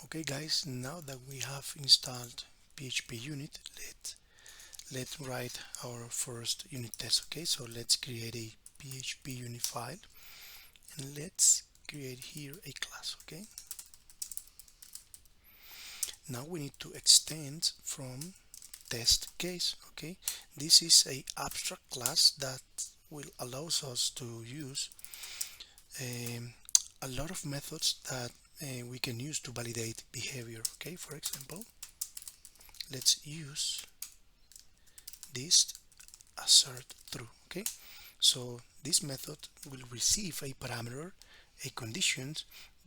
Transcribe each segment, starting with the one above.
Okay guys, now that we have installed PHPUnit, let's write our first unit test. Okay, so let's create a PHPUnit file and let's create here a class. Okay, now we need to extend from test case. Okay, this is a abstract class that will allows us to use um, a lot of methods that we can use to validate behavior. Okay, for example, let's use this assertTrue. Okay, so this method will receive a parameter, a condition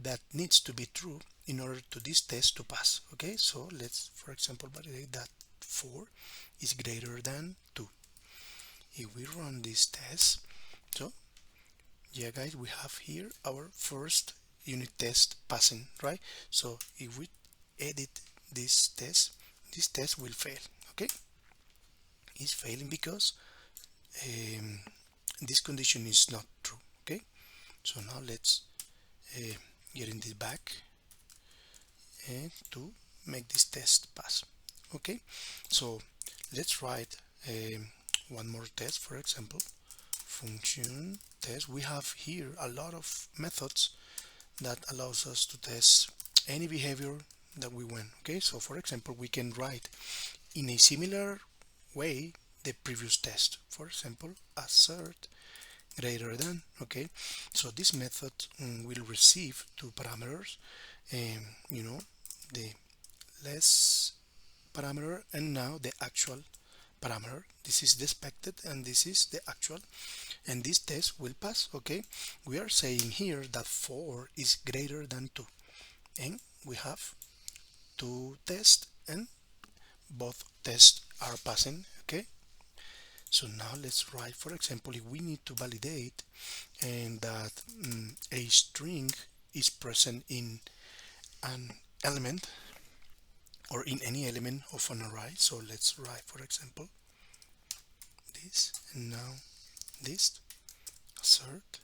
that needs to be true in order to this test to pass. Okay, so let's for example validate that 4 is greater than 2. If we run this test, so yeah guys, we have here our first unit test passing, right? So if we edit this test will fail. Okay, it's failing because um, this condition is not true. Okay, so now let's get in this back and to make this test pass. Okay, so let's write one more test. For example, function test. We have here a lot of methods that allows us to test any behavior that we want. Okay, so for example, we can write in a similar way the previous test. For example, assert greater than. Okay, so this method will receive two parameters, you know, the less parameter and now the actual parameter. This is the expected and this is the actual, and this test will pass. Okay, we are saying here that 4 is greater than 2 and we have two tests and both tests are passing. Okay, so now let's write, for example, if we need to validate and that a string is present in an element or in any element of an array. So let's write, for example, this, and now this assert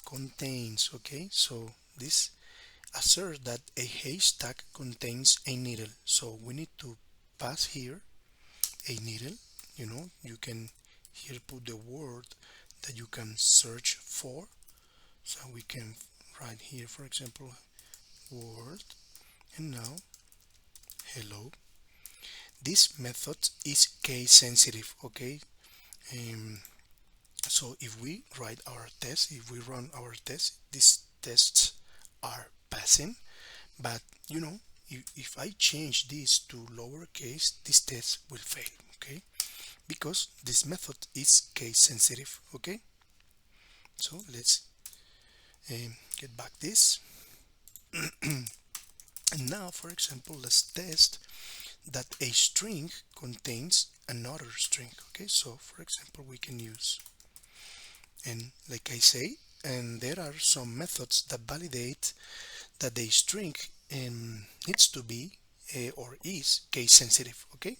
contains. Okay, so this assert that a haystack contains a needle, so we need to pass here a needle. You can here put the word that you can search for, so we can write here, for example, word, and now hello. This method is case sensitive. Okay, so if we write our test, if we run our test, these tests are passing, but if I change this to lowercase, this test will fail. Okay, because this method is case sensitive. Okay, so let's get back this and now, for example, let's test that a string contains another string. Okay, so for example, we can use, and like I say, and there are some methods that validate that the string needs to be or is case sensitive. Okay,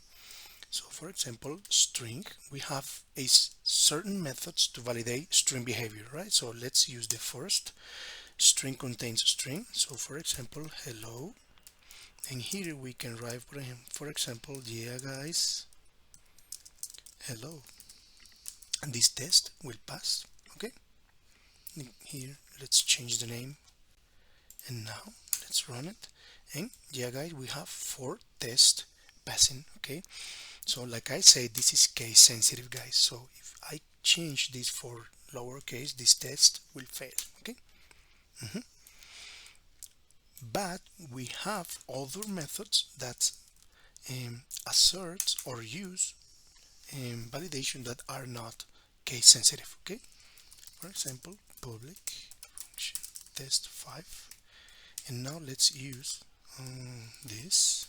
so for example, string, we have a certain methods to validate string behavior, right? So let's use the first. String contains string, so for example, hello, and here we can write, for example, yeah guys, hello, and this test will pass. Okay, here let's change the name, and now let's run it, and yeah guys, we have 4 tests passing. Okay, so like I say, this is case sensitive, guys, so if I change this for lowercase, this test will fail. Okay, but we have other methods that assert or use validation that are not case sensitive. Okay, for example, public function test 5, and now let's use this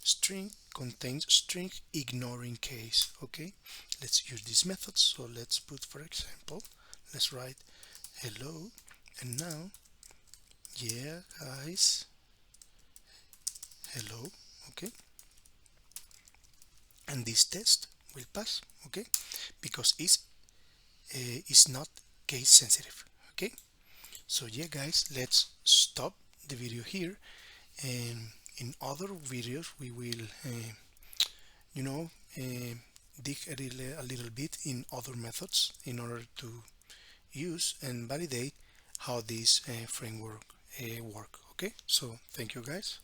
string contains string ignoring case. Okay, let's use this method, so let's put, for example, let's write hello, and now yeah guys, hello. Okay, and this test will pass. Okay, because it's not case sensitive. Okay, So yeah guys, let's stop the video here, and in other videos we will you know uh, dig a little bit in other methods in order to use and validate how this framework work. Okay, so thank you guys.